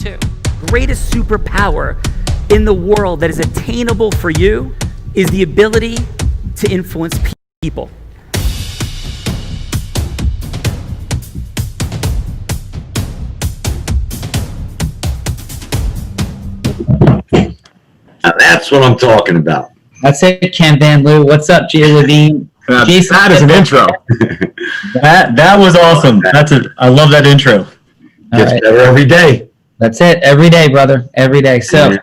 Two, greatest superpower in the world that is attainable for you is the ability to influence people. Now that's what I'm talking about. That's it, Ken Van Loo. What's up, Jay Levine? Jason, that is an intro. that was awesome. I love that intro. Gets better every day. That's it. Every day, brother. Every day. So,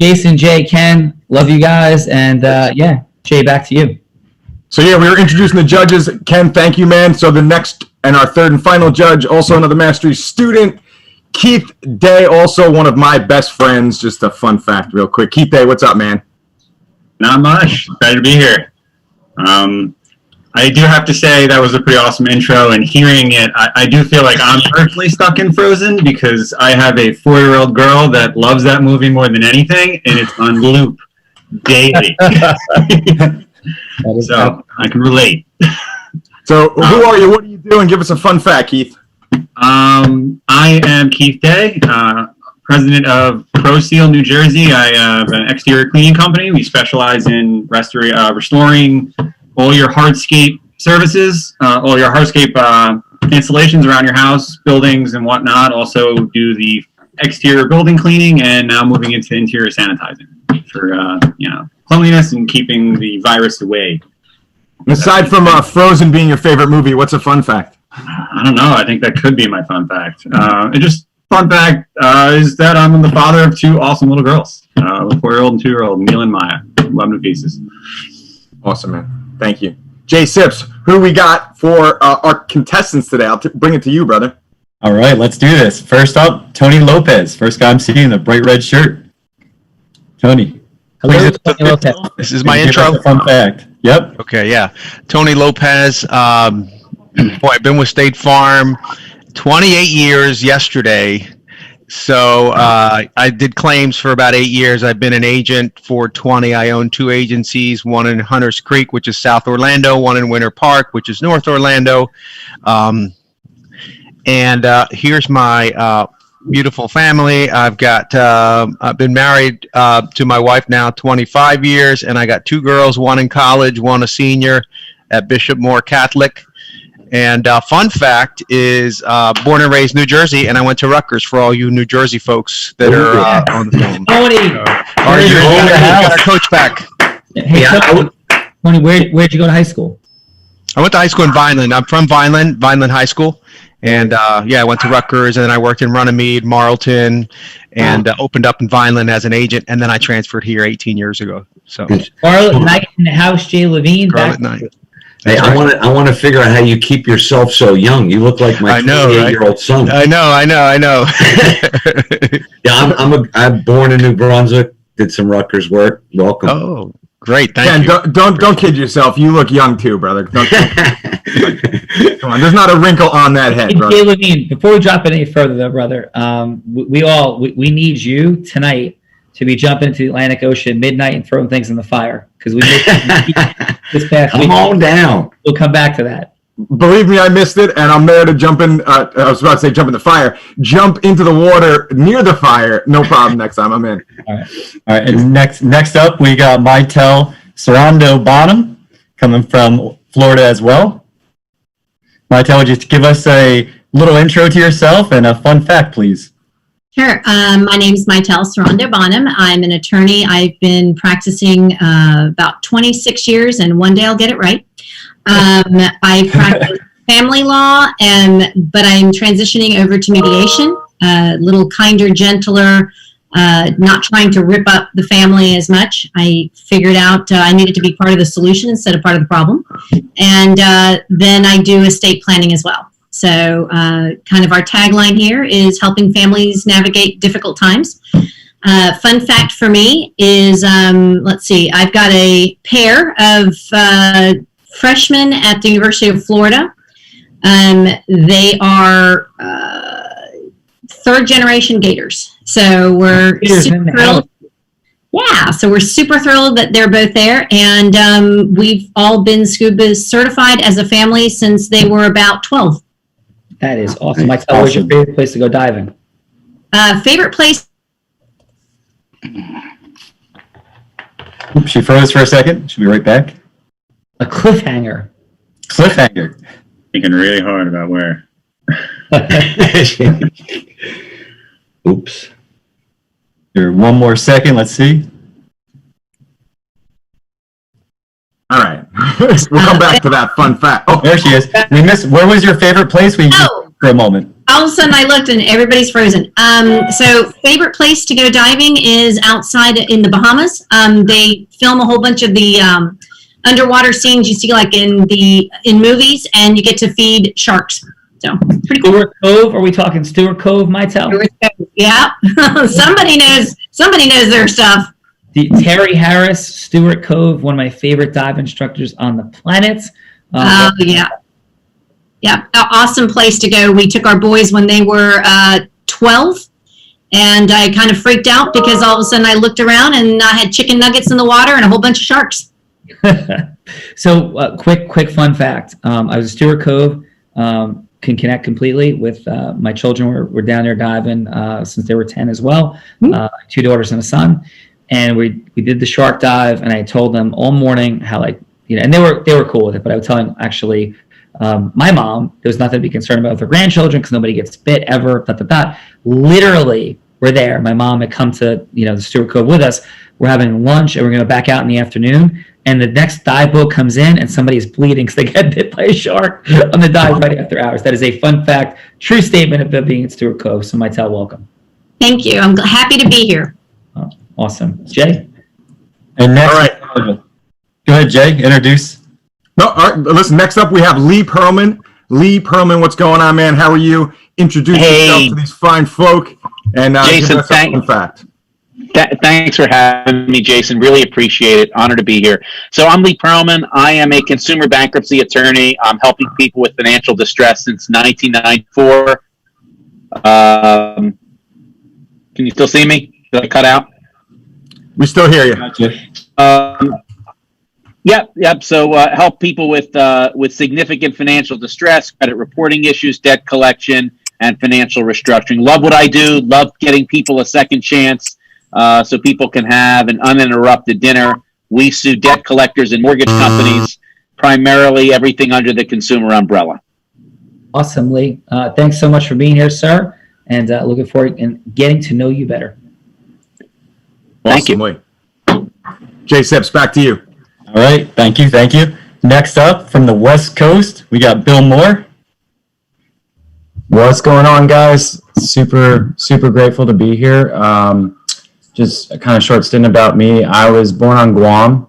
Jason, Jay, Ken, love you guys. And yeah, Jay, back to you. So yeah, we were introducing the judges. Ken, thank you, man. So the next and our third and final judge, also another mastery student, Keith Day, also one of my best friends. Just a fun fact real quick. Keith Day, what's up, man? Not much. Glad to be here. I do have to say that was a pretty awesome intro, and hearing it, I do feel like I'm personally stuck in Frozen because I have a 4-year-old girl that loves that movie more than anything, and it's on loop daily. So I can relate. So who are you? What do you do? And give us a fun fact, Keith. I am Keith Day, president of Pro Seal, New Jersey. I have an exterior cleaning company. We specialize in restoring all your hardscape services, all your hardscape installations around your house, buildings, and whatnot. Also do the exterior building cleaning, and now moving into interior sanitizing for cleanliness and keeping the virus away. Aside from Frozen being your favorite movie, what's a fun fact? I don't know. I think that could be my fun fact. Fun fact is that I'm the father of 2 awesome little girls, a 4-year-old and 2-year-old, Neil and Maya. Love them to pieces. Awesome, man. Thank you. Jay Sips, who we got for our contestants today? I'll bring it to you, brother. All right, let's do this. First up, Tony Lopez. First guy I'm seeing, the bright red shirt. Tony. Hello, Tony Lopez. This is my intro. Fun fact. Yep. Okay, yeah. Tony Lopez. Boy, I've been with State Farm 28 years yesterday. So I did claims for about 8 years. I've been an agent for 20. I own 2 agencies, one in Hunters Creek, which is South Orlando, one in Winter Park, which is North Orlando. Here's my beautiful family. I've been married to my wife now 25 years, and I got 2 girls, one in college, one a senior at Bishop Moore Catholic. And fun fact is born and raised New Jersey, and I went to Rutgers for all you New Jersey folks that are on the phone. Tony! Got our coach back. Hey, Tony, where'd you go to high school? I went to high school in Vineland. I'm from Vineland High School. And I went to Rutgers, and then I worked in Runnymede, Marlton, and opened up in Vineland as an agent, and then I transferred here 18 years ago. So Charlotte Knight in the house, Jay Levine. Charlotte Knight. Hey, I want to figure out how you keep yourself so young. You look like my 28-year-old son. I know. Yeah, I'm born in New Brunswick. Did some Rutgers work. Welcome. Oh, great! Thank you. Don't kid yourself. You look young too, brother. Come on, there's not a wrinkle on that head, brother. Jay Levine, before we drop it any further, though, brother, we need you tonight to be jumping into the Atlantic Ocean midnight and throwing things in the fire, because we missed this past week. Come on down. We'll come back to that. Believe me, I missed it, and I'm there to jump in. I was about to say jump in the fire. Jump into the water near the fire. No problem. Next time I'm in. All right. And next up, we got Mytel Sarando Bonham coming from Florida as well. Mytel, would you give us a little intro to yourself and a fun fact, please? Sure. My name is Mytel Sarando Bonham. I'm an attorney. I've been practicing about 26 years, and one day I'll get it right. I practice family law, but I'm transitioning over to mediation, a little kinder, gentler, not trying to rip up the family as much. I figured out I needed to be part of the solution instead of part of the problem. And then I do estate planning as well. So kind of our tagline here is helping families navigate difficult times. Fun fact for me is, let's see, I've got a pair of freshmen at the University of Florida. They are 3rd generation Gators. So we're super thrilled. Yeah, so we're super thrilled that they're both there. And we've all been scuba certified as a family since they were about 12. That is awesome. Mytel, where's your favorite place to go diving? Favorite place? Oops, she froze for a second. She'll be right back. A cliffhanger. Cliffhanger. Thinking really hard about where. Oops. Here, one more second. Let's see. All right. We'll come back to that fun fact. Oh, there she is. We missed. Where was your favorite place? We missed for a moment. All of a sudden I looked and everybody's frozen. So favorite place to go diving is outside in the Bahamas. They film a whole bunch of the underwater scenes you see like in movies, and you get to feed sharks. So pretty cool. Stewart Cove? Are we talking Stewart Cove, Mytel? Yeah. somebody knows their stuff. Terry Harris, Stewart Cove, one of my favorite dive instructors on the planet. Yeah, awesome place to go. We took our boys when they were 12, and I kind of freaked out because all of a sudden I looked around and I had chicken nuggets in the water and a whole bunch of sharks. So, quick fun fact. I was at Stewart Cove. Can connect completely with my children. Were down there diving since they were 10 as well. 2 daughters and a son. And we did the shark dive, and I told them all morning how, like, and they were cool with it, but I was telling actually my mom there was nothing to be concerned about with her grandchildren because nobody gets bit ever. Literally, we're there. My mom had come to the Stewart Cove with us. We're having lunch, and we're going to back out in the afternoon. And the next dive boat comes in, and somebody is bleeding because they got bit by a shark on the dive right after hours. That is a fun fact, true statement about being at Stewart Cove. So, Mytel, welcome. Thank you. I'm happy to be here. Oh, awesome, Jay. And next, All right. Go ahead, Jay. Introduce. No, all right. Listen, next up we have Lee Perlman. Lee Perlman, what's going on, man? How are you? Introduce yourself to these fine folk. And Jason, give us a fun fact. Thanks for having me, Jason. Really appreciate it. Honor to be here. So I'm Lee Perlman. I am a consumer bankruptcy attorney. I'm helping people with financial distress since 1994. Can you still see me? Did I cut out? We still hear you. Gotcha. Yep. So help people with significant financial distress, credit reporting issues, debt collection, and financial restructuring. Love what I do. Love getting people a second chance so people can have an uninterrupted dinner. We sue debt collectors and mortgage companies, primarily everything under the consumer umbrella. Awesome, Lee. Thanks so much for being here, sir, and looking forward to getting to know you better. Thank you. Awesome, Jay Sips, back to you. All right. Thank you. Next up from the West Coast, we got Bill Moore. What's going on, guys? Super grateful to be here. Just a kind of short stint about me. I was born on Guam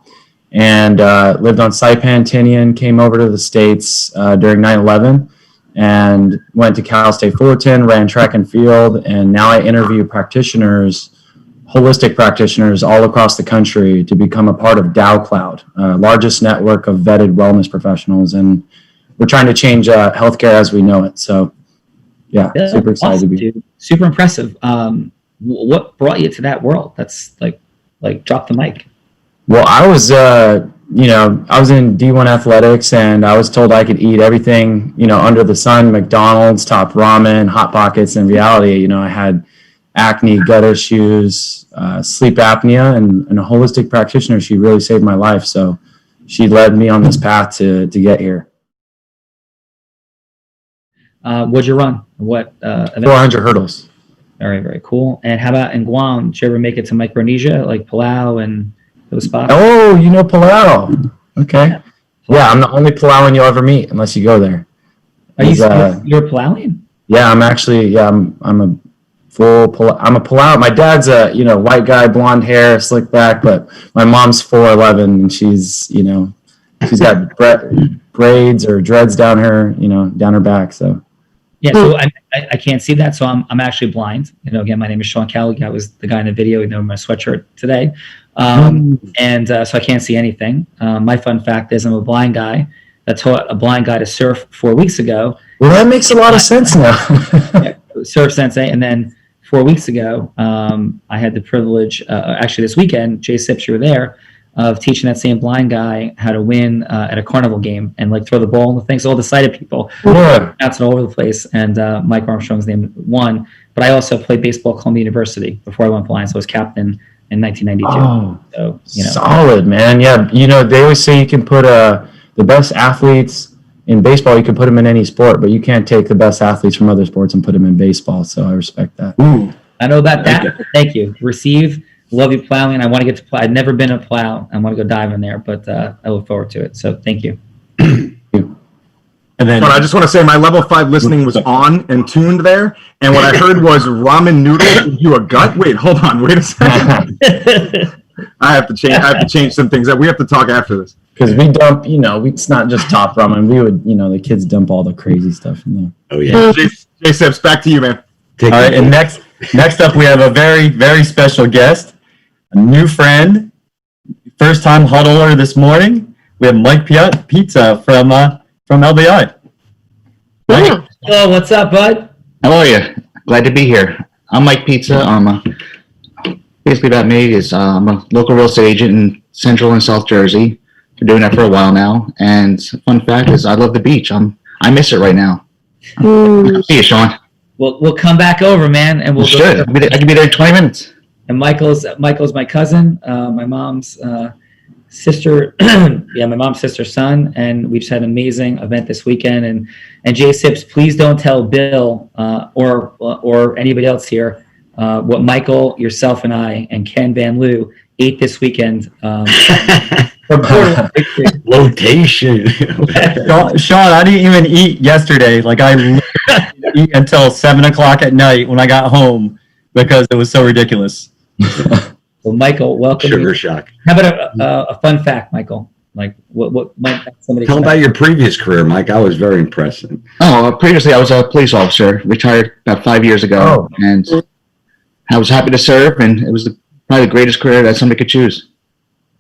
and lived on Saipan, Tinian, came over to the States during 9/11 and went to Cal State Fullerton, ran track and field, and now I interview practitioners, holistic practitioners all across the country to become a part of Dow Cloud, largest network of vetted wellness professionals. And we're trying to change healthcare as we know it. So yeah, super excited awesome, to be dude. Super impressive. What brought you to that world? That's like drop the mic. Well, I was, I was in D1 athletics, and I was told I could eat everything, under the sun, McDonald's, top ramen, Hot Pockets. In reality, I had acne, gut issues, sleep apnea, and a holistic practitioner. She really saved my life. So she led me on this path to get here. What'd you run? What? 400 hurdles. Very, very cool. And how about in Guam? Did you ever make it to Micronesia, like Palau and those spots? Oh, Palau. Okay. Yeah, I'm the only Palauan you'll ever meet unless you go there. Are you you're Palauian? Yeah, I'm actually, I'm a full I'm a Palau. My dad's a, white guy, blonde hair, slick back, but my mom's 4'11", and she's got braids or dreads down her back, so. Yeah, so I can't see that, so I'm actually blind. Again, my name is Sean Callagy. I was the guy in the video, my sweatshirt today, and so I can't see anything. My fun fact is I'm a blind guy that taught a blind guy to surf 4 weeks ago. Well, that makes a lot of sense now. Yeah, surf sensei, and then 4 weeks ago, I had the privilege. Actually, this weekend, Jay Sips, you were there. of teaching that same blind guy how to win at a carnival game and like throw the ball and the things. All the sighted people, bouncing all over the place. And Mike Armstrong's name won. But I also played baseball at Columbia University before I went blind, so I was captain in 1992. Oh, so solid, man. Yeah, they always say you can put the best athletes in baseball. You can put them in any sport, but you can't take the best athletes from other sports and put them in baseball. So I respect that. Ooh. I know about that. Thank you. Receive. Love you plowing. I want to get to plow. I've never been a plow. I want to go dive in there, but I look forward to it. So thank you. And then, but I just want to say my level 5 listening was on and tuned there, and what I heard was ramen noodles give you a gut. Wait, hold on. Wait a second. I have to change some things. We have to talk after this. Because we dump, it's not just top ramen. We would, the kids dump all the crazy stuff in there. Oh yeah. J Sips, back to you, man. All right, and next up we have a very, very special guest, a new friend, first time huddler this morning. We have Mike Pizza from LBI. Mike. Oh, what's up, bud? How are you? Glad to be here. I'm Mike Pizza. Basically about me is I'm a local real estate agent in Central and South Jersey. Been doing that for a while now. And fun fact is I love the beach. I miss it right now. See you, Sean. We'll come back over, man, and we'll go. I can be there in 20 minutes. And Michael's my cousin, my mom's sister, my mom's sister's son, and we just had an amazing event this weekend. And Jay Sips, please don't tell Bill or anybody else here what Michael, yourself, and I and Ken Van Loo ate this weekend. Location. Sean, I didn't even eat yesterday. Like I didn't eat until 7 o'clock at night when I got home because it was so ridiculous. So Michael, welcome. Sugar shock. How about a fun fact, Michael? Like what might somebody tell about your previous career, Mike? I was very impressed. Previously I was a police officer, retired about 5 years ago, and I was happy to serve, and it was probably the greatest career that somebody could choose.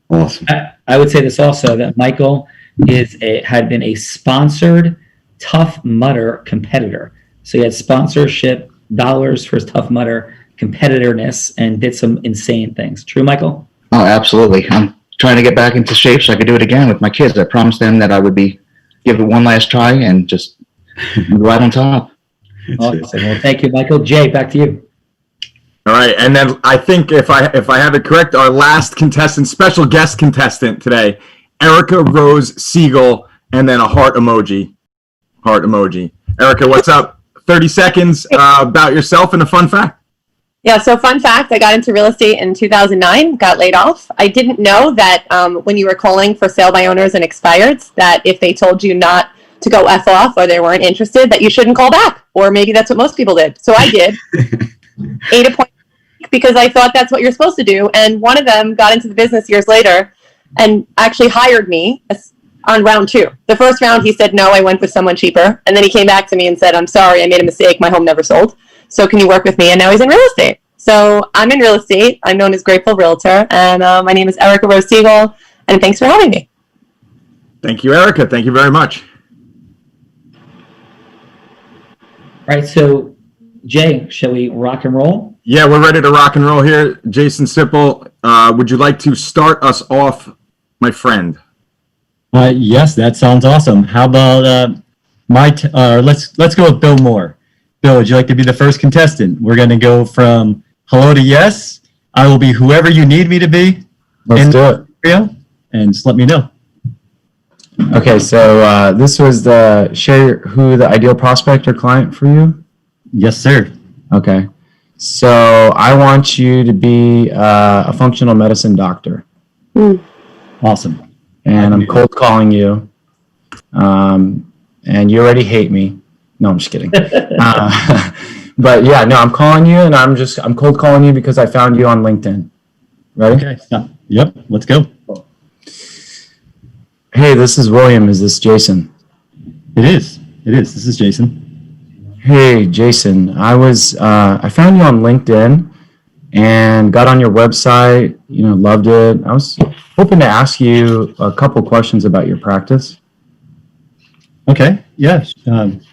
Awesome. I would say this also, that Michael had been a sponsored Tough Mudder competitor. So he had sponsorship dollars for his Tough Mudder competitiveness and did some insane things. True, Michael? Oh, absolutely. I'm trying to get back into shape so I could do it again with my kids. I promised them that I would give it one last try and just right on top. Awesome. Well, thank you, Michael. Jay, back to you. All right, and then I think if I have it correct, our last contestant, special guest contestant today, Erica Rose Siegel, and then a heart emoji. Heart emoji. Erica, what's up? 30 seconds about yourself and a fun fact. Yeah, so fun fact, I got into real estate in 2009, got laid off. I didn't know that when you were calling for sale by owners and expireds, that if they told you not to go F off or they weren't interested, that you shouldn't call back. Or maybe that's what most people did. So I did. 8 appointments because I thought that's what you're supposed to do. And one of them got into the business years later and actually hired me on round 2. The first round, he said, no, I went with someone cheaper. And then he came back to me and said, I'm sorry, I made a mistake. My home never sold. So can you work with me? And now he's in real estate. So I'm in real estate. I'm known as Grateful Realtor. And my name is Erica Rose Siegel. And thanks for having me. Thank you, Erica. Thank you very much. All right, so Jay, shall we rock and roll? Yeah, we're ready to rock and roll here. Jason Sipple, would you like to start us off, my friend? Yes, that sounds awesome. How about let's go with Bill Moore. Bill, would you like to be the first contestant? We're going to go from hello to yes. I will be whoever you need me to be. Let's do it. And just let me know. Okay, so this was share who the ideal prospect or client for you? Yes, sir. Okay. So I want you to be a functional medicine doctor. Awesome. And I'm cold calling you. And you already hate me. No, I'm just kidding. But yeah, no, I'm calling you and I'm cold calling you because I found you on LinkedIn. Ready? Okay. Yep. Let's go. Hey, this is William. Is this Jason? It is. This is Jason. Hey, Jason. I found you on LinkedIn and got on your website, loved it. I was hoping to ask you a couple questions about your practice. Okay. Yeah.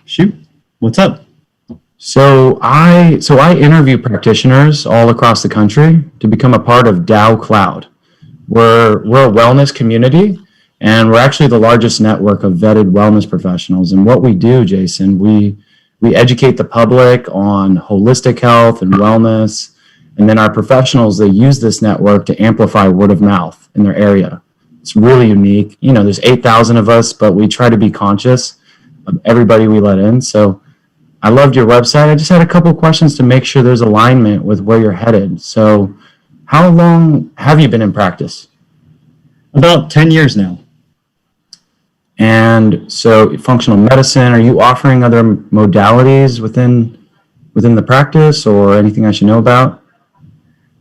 Shoot. What's up? So I interview practitioners all across the country to become a part of Dow Cloud, We're a wellness community, and we're actually the largest network of vetted wellness professionals. And what we do, Jason, we educate the public on holistic health and wellness. And then our professionals, they use this network to amplify word of mouth in their area. It's really unique. You know, there's 8,000 of us, but we try to be conscious of everybody we let in. So I loved your website. I just had a couple of questions to make sure there's alignment with where you're headed. So how long have you been in practice? About 10 years now. And so functional medicine, are you offering other modalities within the practice or anything I should know about?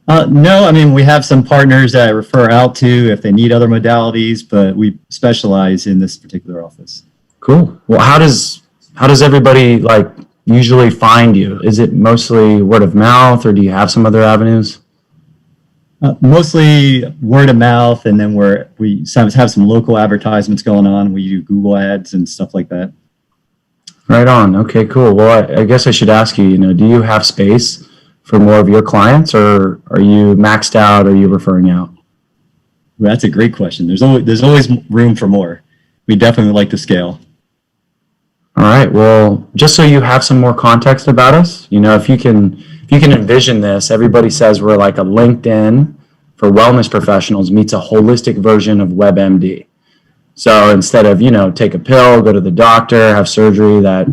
No, I mean, we have some partners that I refer out to if they need other modalities, but we specialize in this particular office. Cool. Well, how does everybody like usually find you? Is it mostly word of mouth, or do you have some other avenues? Mostly word of mouth, and then we sometimes have some local advertisements going on. We do Google ads and stuff like that. Right on. Okay, cool. Well, I guess I should ask you, do you have space for more of your clients, or are you maxed out, or are you referring out? Well, that's a great question. There's always room for more. We definitely like to scale. All right. Well, just so you have some more context about us, if you can envision this, everybody says we're like a LinkedIn for wellness professionals meets a holistic version of WebMD. So instead of, take a pill, go to the doctor, have surgery, that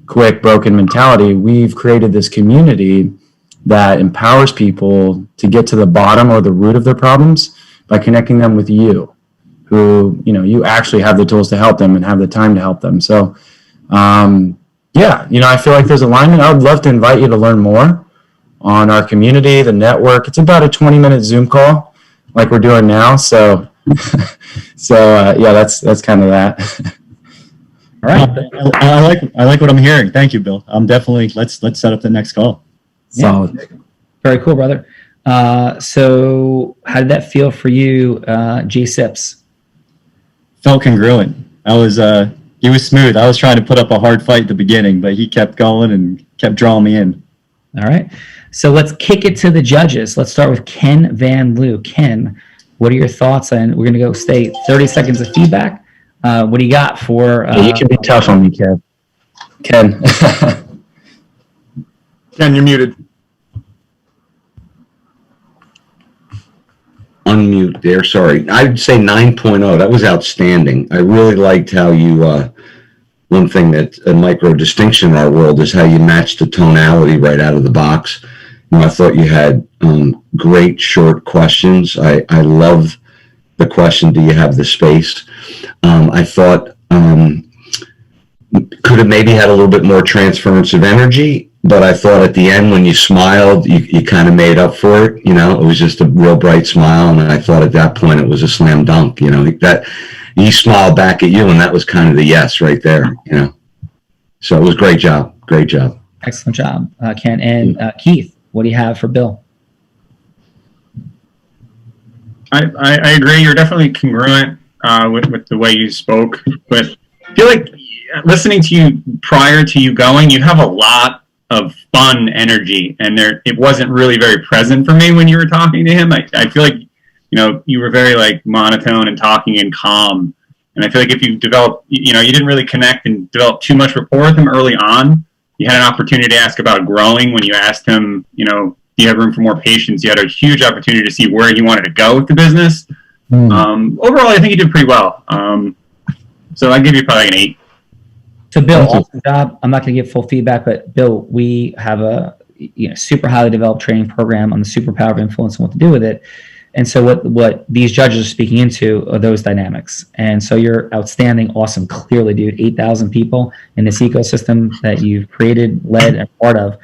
quick broken mentality, we've created this community that empowers people to get to the bottom or the root of their problems by connecting them with you, who, you actually have the tools to help them and have the time to help them. So, I feel like there's alignment. I would love to invite you to learn more on our community, the network. It's about a 20-minute Zoom call like we're doing now. So, that's kind of that. All right. I like what I'm hearing. Thank you, Bill. I'm definitely, let's set up the next call. Solid. Yeah. Very cool, brother. So how did that feel for you, G Sips? Felt congruent. He was smooth. I was trying to put up a hard fight at the beginning, but he kept going and kept drawing me in. All right. So let's kick it to the judges. Let's start with Ken Van Loo. Ken, what are your thoughts? And we're going to go stay 30 seconds of feedback. What do you got for... you can be tough on me, Ken. Ken, you're muted. Unmute there. Sorry. I'd say 9.0. That was outstanding. I really liked how you, one thing that a micro distinction in our world is how you matched the tonality right out of the box. I thought you had great short questions. I love the question, do you have the space? I thought could have maybe had a little bit more transference of energy, but I thought at the end when you smiled, you kind of made up for it. It was just a real bright smile, and I thought at that point it was a slam dunk. That he smiled back at you, and that was kind of the yes right there. So it was great job. Excellent job, Ken. And Keith, what do you have for Bill? I agree. You're definitely congruent with the way you spoke, but I feel like listening to you prior to you going, you have a lot of fun energy, and it wasn't really very present for me when you were talking to him. I feel like you were very like monotone and talking and calm, and I feel like if you develop, you didn't really connect and develop too much rapport with him early on. You had an opportunity to ask about growing when you asked him, do you have room for more patients? You had a huge opportunity to see where he wanted to go with the business. Overall, I think he did pretty well. So I'd give you probably like an 8. So Bill, awesome job. I'm not going to give full feedback, but Bill, we have a super highly developed training program on the superpower of influence and what to do with it. And so what these judges are speaking into are those dynamics. And so you're outstanding, awesome, clearly, dude. 8,000 people in this ecosystem that you've created, led, and part of.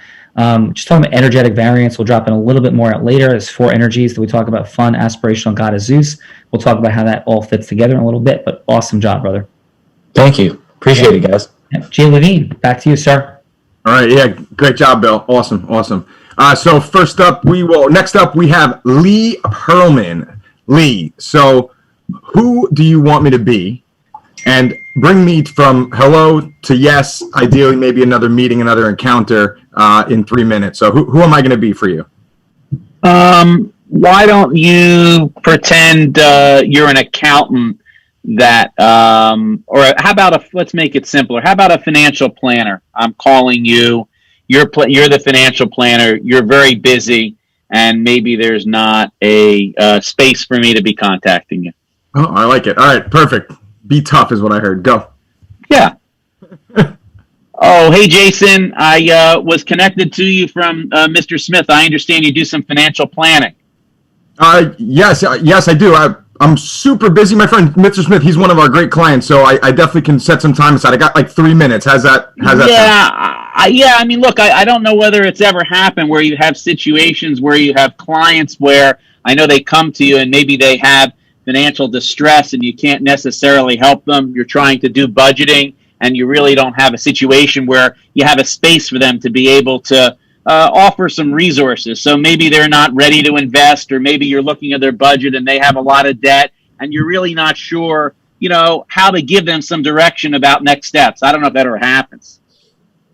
Just talking about energetic variance, we'll drop in a little bit more out later. There's 4 energies that we talk about: fun, aspirational, goddess, Zeus. We'll talk about how that all fits together in a little bit, but awesome job, brother. thank you. Appreciate it, guys. Jay Levine, back to you, sir. All right, yeah, great job, Bill. Awesome. So next up we have Lee Perlman. Lee, so who do you want me to be? And bring me from hello to yes, ideally maybe another meeting, another encounter in 3 minutes. So who am I going to be for you? why don't you pretend you're an accountant that, or how about let's make it simpler. How about a financial planner? I'm calling you. You're the financial planner. You're very busy, and maybe there's not a space for me to be contacting you. Oh, I like it. All right, perfect. Be tough is what I heard. Go. Yeah. Oh, hey, Jason. I was connected to you from Mr. Smith. I understand you do some financial planning. Yes, I do. I'm super busy, my friend. Mr. Smith, he's one of our great clients, so I definitely can set some time aside. I got like 3 minutes. How's that sound? Yeah, I mean, look, I don't know whether it's ever happened where you have situations where you have clients where I know they come to you and maybe they have financial distress and you can't necessarily help them. You're trying to do budgeting and you really don't have a situation where you have a space for them to be able to offer some resources. So maybe they're not ready to invest, or maybe you're looking at their budget and they have a lot of debt and you're really not sure, how to give them some direction about next steps. I don't know if that ever happens.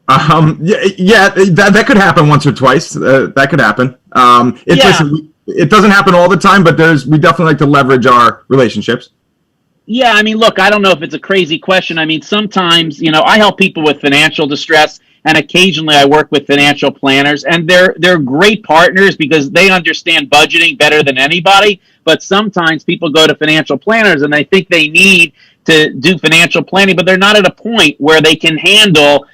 Yeah, that could happen once or twice. That could happen. Listen, it doesn't happen all the time, but we definitely like to leverage our relationships. Yeah, I mean, look, I don't know if it's a crazy question. I mean, sometimes, I help people with financial distress, and occasionally I work with financial planners, and they're great partners because they understand budgeting better than anybody. But sometimes people go to financial planners and they think they need to do financial planning, but they're not at a point where they can handle,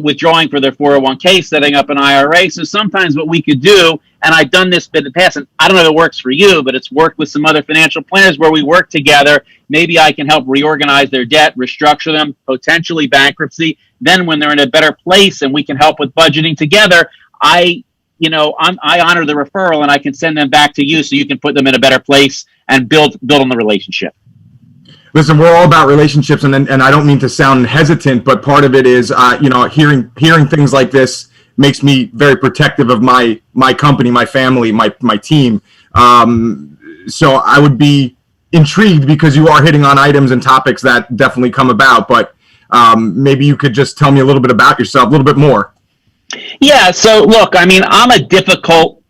withdrawing for their 401k, setting up an IRA. So sometimes what we could do, and I've done this in the past, and I don't know if it works for you, but it's worked with some other financial planners where we work together. Maybe I can help reorganize their debt, restructure them, potentially bankruptcy. Then when they're in a better place and we can help with budgeting together, I honor the referral and I can send them back to you so you can put them in a better place and build on the relationship. Listen, we're all about relationships, and I don't mean to sound hesitant, but part of it is, hearing things like this makes me very protective of my company, my family, my team. So I would be intrigued because you are hitting on items and topics that definitely come about, but maybe you could just tell me a little bit about yourself, a little bit more. Yeah. So look, I mean, I'm a difficult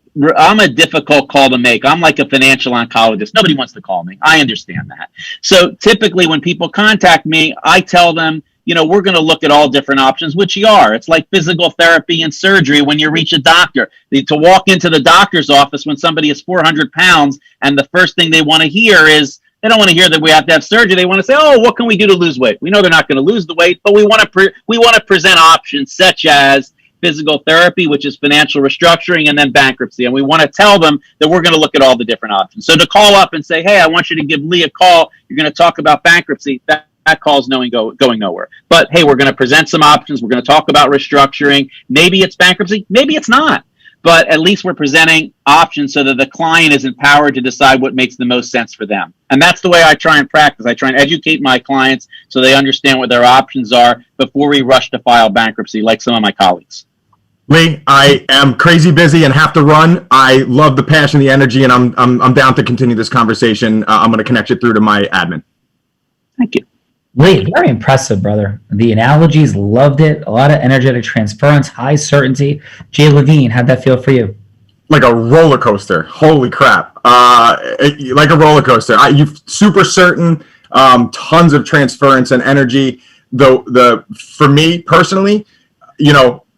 call to make. I'm like a financial oncologist. Nobody wants to call me. I understand that. So typically when people contact me, I tell them, we're going to look at all different options, which you are. It's like physical therapy and surgery when you reach a doctor. To walk into the doctor's office when somebody is 400 pounds and the first thing they want to hear is, they don't want to hear that we have to have surgery. They want to say, oh, what can we do to lose weight? We know they're not going to lose the weight, but we want to present options such as physical therapy, which is financial restructuring, and then bankruptcy. And we want to tell them that we're going to look at all the different options. So to call up and say, hey, I want you to give Lee a call. You're going to talk about bankruptcy. That call's going nowhere. But hey, we're going to present some options. We're going to talk about restructuring. Maybe it's bankruptcy. Maybe it's not. But at least we're presenting options so that the client is empowered to decide what makes the most sense for them. And that's the way I try and practice. I try and educate my clients so they understand what their options are before we rush to file bankruptcy, like some of my colleagues. Lee, I am crazy busy and have to run. I love the passion, the energy, and I'm down to continue this conversation. I'm going to connect you through to my admin. Thank you. Lee, very impressive, brother. The analogies, loved it. A lot of energetic transference, high certainty. Jay Levine, how'd that feel for you? Like a roller coaster. Holy crap. Like a roller coaster. You're super certain, tons of transference and energy. For me personally,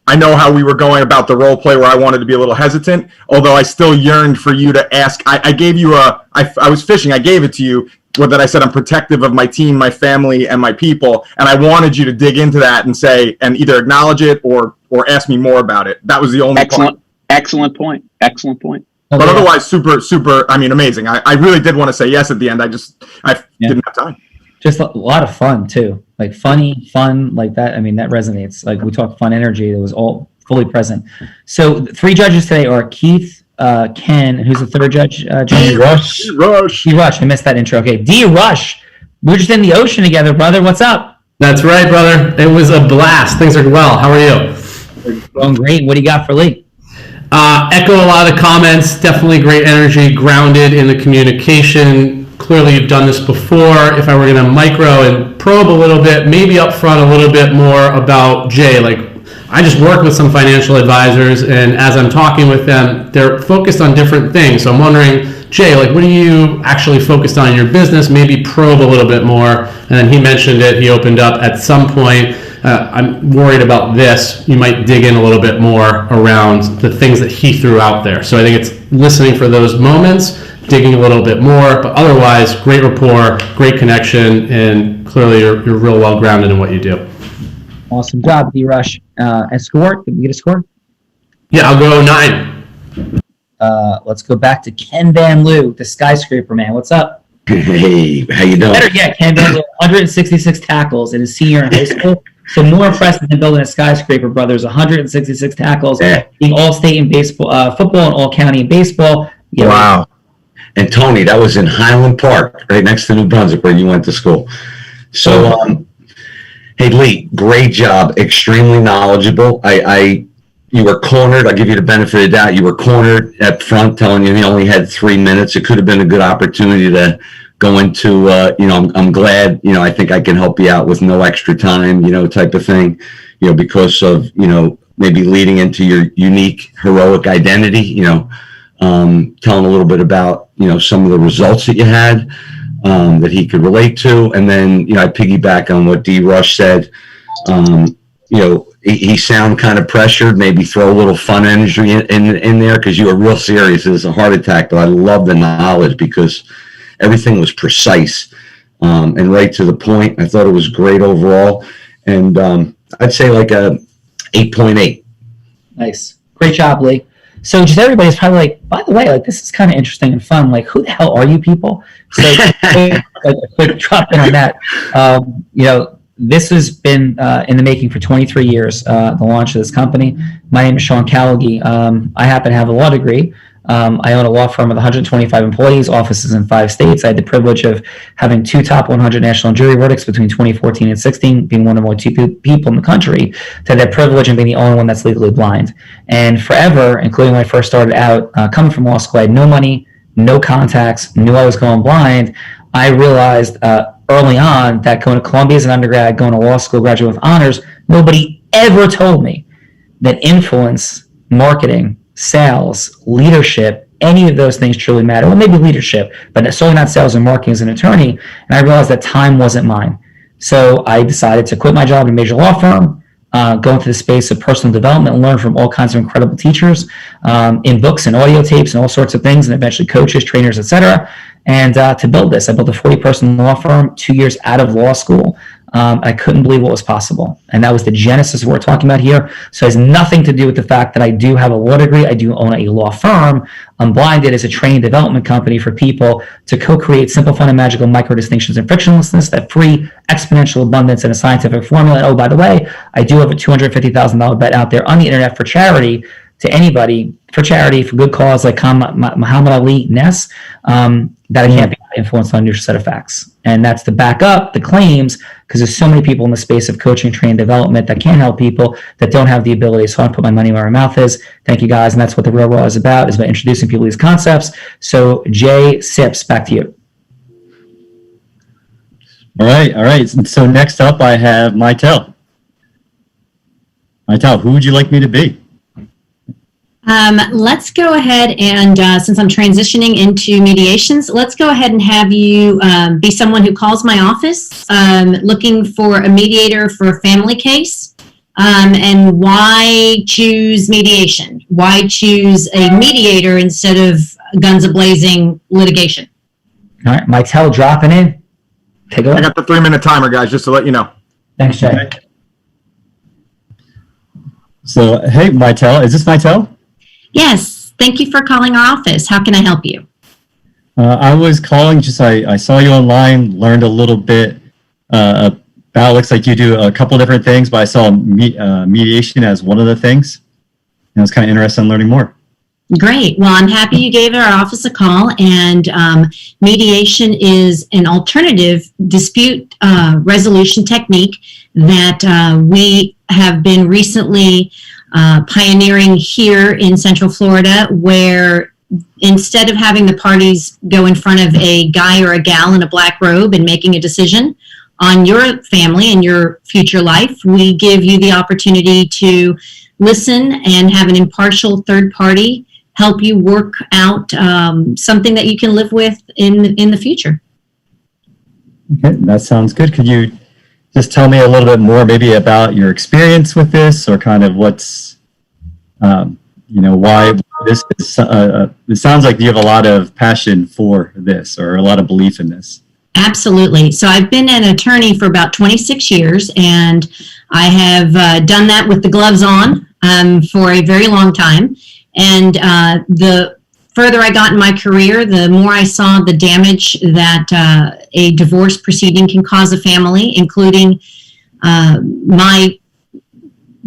I know how we were going about the role play where I wanted to be a little hesitant, although I still yearned for you to ask. I gave you I was fishing. I gave it to you. That I said I'm protective of my team, my family, and my people, and I wanted you to dig into that and say, and either acknowledge it or ask me more about it. That was the only point. Excellent point. But otherwise, super. I mean, amazing. I really did want to say yes at the end. I didn't have time. Just a lot of fun too, like funny, fun, like that. I mean, that resonates. Like we talked fun energy that was all fully present. So 3 judges today are Keith, Ken, and who's the third judge? D. Rush. D. Rush. I missed that intro. Okay, D. Rush. We're just in the ocean together, brother. What's up? That's right, brother. It was a blast. Things are well. How are you? We're going great. What do you got for Lee? Echo a lot of comments. Definitely great energy, grounded in the communication. Clearly, you've done this before. If I were going to micro and probe a little bit, maybe up front a little bit more about Jay, like I just work with some financial advisors, and as I'm talking with them, they're focused on different things. So I'm wondering, Jay, like, what are you actually focused on in your business? Maybe probe a little bit more. And then he mentioned it. He opened up at some point. I'm worried about this. You might dig in a little bit more around the things that he threw out there. So I think it's listening for those moments, digging a little bit more, but otherwise, great rapport, great connection, and clearly you're real well grounded in what you do. Awesome job, D-Rush. And score? Did we get a score? Yeah, I'll go 9. Let's go back to Ken Van Loo, the skyscraper man. What's up? Hey, how you doing? Better yet, Ken Van Loo, 166 tackles in his senior in high school. So more impressive than building a skyscraper, brothers. 166 tackles, being all-state in baseball, football, and all-county in baseball. Yeah, Wow. And Tony, that was in Highland Park, right next to New Brunswick, where you went to school. So, hey, Lee, great job. Extremely knowledgeable. You were cornered. I'll give you the benefit of the doubt. You were cornered at front, telling you only had 3 minutes. It could have been a good opportunity to go into, I'm glad, I think I can help you out with no extra time, type of thing, because of, maybe leading into your unique, heroic identity, telling a little bit about, some of the results that you had that he could relate to. And then, I piggyback on what D. Rush said. He sound kind of pressured, maybe throw a little fun energy in there because you were real serious. It was a heart attack, but I love the knowledge because everything was precise and right to the point. I thought it was great overall. And I'd say like a 8.8. Nice. Great job, Lee. So just everybody's probably like, by the way, like, this is kind of interesting and fun. Like, who the hell are you people? So a quick drop in on that. This has been in the making for 23 years, the launch of this company. My name is Sean Callagy. I happen to have a law degree. I own a law firm with 125 employees, offices in 5 states. I had the privilege of having 2 top 100 national jury verdicts between 2014 and 16, being one of only 2 people in the country to have that privilege and being the only one that's legally blind. And forever, including when I first started out, coming from law school, I had no money, no contacts, knew I was going blind. I realized early on that going to Columbia as an undergrad, going to law school, graduate with honors, nobody ever told me that influence, marketing, sales, leadership, any of those things truly matter. Well, maybe leadership, but certainly not sales and marketing as an attorney. And I realized that time wasn't mine. So I decided to quit my job in a major law firm, go into the space of personal development and learn from all kinds of incredible teachers in books and audio tapes and all sorts of things, and eventually coaches, trainers, etc. And to build this, I built a 40-person law firm 2 years out of law school. I couldn't believe what was possible. And that was the genesis of what we're talking about here. So it has nothing to do with the fact that I do have a law degree. I do own a law firm. Unblinded is a training development company for people to co-create simple, fun, and magical micro distinctions and frictionlessness that free exponential abundance in a scientific formula. And oh, by the way, I do have a $250,000 bet out there on the internet for charity to anybody, for charity, for good cause, like Muhammad Ali Ness, that I can't be influenced on a neutral set of facts. And that's to back up the claims, because there's so many people in the space of coaching, training, development that can help people that don't have the ability. So I put my money where my mouth is. Thank you, guys. And that's what the Real Raw is about introducing people to these concepts. So Jay Sips, back to you. All right. So next up, I have Mytel. Mytel, who would you like me to be? Let's go ahead and, since I'm transitioning into mediations, let's go ahead and have you be someone who calls my office looking for a mediator for a family case. And why choose mediation? Why choose a mediator instead of guns a-blazing litigation? All right, Mytel dropping in. Take a look. I got the 3-minute timer, guys, just to let you know. Thanks, Jay. So, hey, Mytel, is this Mytel? Yes, thank you for calling our office. How can I help you? I was calling I saw you online, learned a little bit about, looks like you do a couple different things, but I saw mediation as one of the things. And I was kind of interested in learning more. Great. Well, I'm happy you gave our office a call, and mediation is an alternative dispute resolution technique that we have been recently pioneering here in Central Florida, where instead of having the parties go in front of a guy or a gal in a black robe and making a decision, on your family and your future life. We give you the opportunity to listen and have an impartial third party help you work out something that you can live with in the future. Okay, that sounds good. Could you just tell me a little bit more maybe about your experience with this, or kind of what's, why this is, it sounds like you have a lot of passion for this, or a lot of belief in this. Absolutely. So I've been an attorney for about 26 years, and I have done that with the gloves on for a very long time. And the further I got in my career, the more I saw the damage that a divorce proceeding can cause a family, including the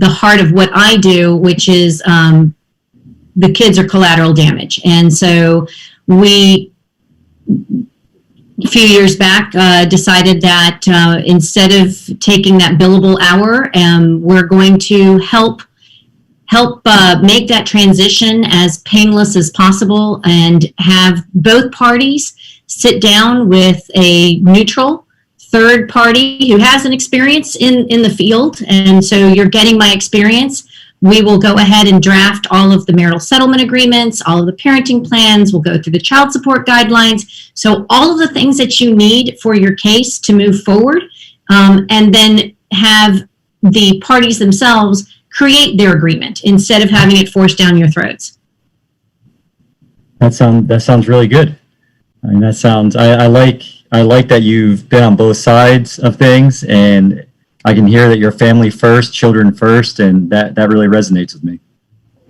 heart of what I do, which is the kids are collateral damage. And so we, a few years back, decided that instead of taking that billable hour, we're going to help make that transition as painless as possible, and have both parties sit down with a neutral third party who has an experience in the field. And so you're getting my experience. We will go ahead and draft all of the marital settlement agreements, all of the parenting plans. We'll go through the child support guidelines. So all of the things that you need for your case to move forward, and then have the parties themselves create their agreement instead of having it forced down your throats. That sounds really good. I mean, I like that you've been on both sides of things, and I can hear that you're family first, children first, and that really resonates with me.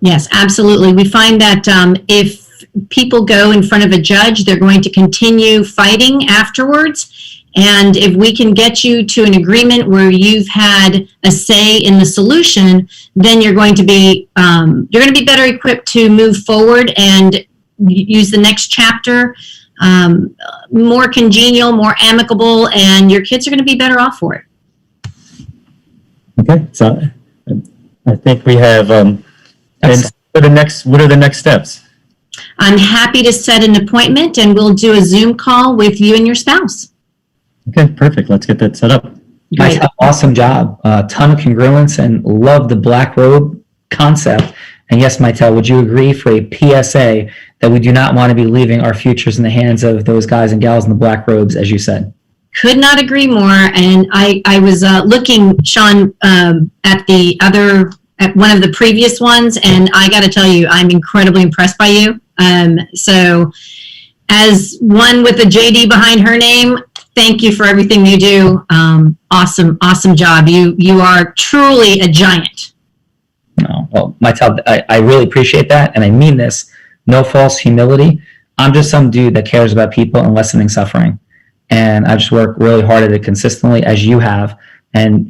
Yes, absolutely. We find that if people go in front of a judge, they're going to continue fighting afterwards. And if we can get you to an agreement where you've had a say in the solution, then you're going to be better equipped to move forward and use the next chapter more congenial, more amicable, and your kids are going to be better off for it. Okay, so I think we have. And what are the next steps? I'm happy to set an appointment, and we'll do a Zoom call with you and your spouse. Okay, perfect. Let's get that set up. Great. Awesome job. A ton of congruence, and love the black robe concept. And yes, Maitel, would you agree for a PSA that we do not want to be leaving our futures in the hands of those guys and gals in the black robes, as you said? Could not agree more. And I was looking, Sean, at one of the previous ones, and I got to tell you, I'm incredibly impressed by you. So as one with a JD behind her name, thank you for everything you do. Awesome job. You are truly a giant. No, well, Maitel, I really appreciate that, and I mean this. No false humility. I'm just some dude that cares about people and lessening suffering, and I just work really hard at it consistently, as you have. And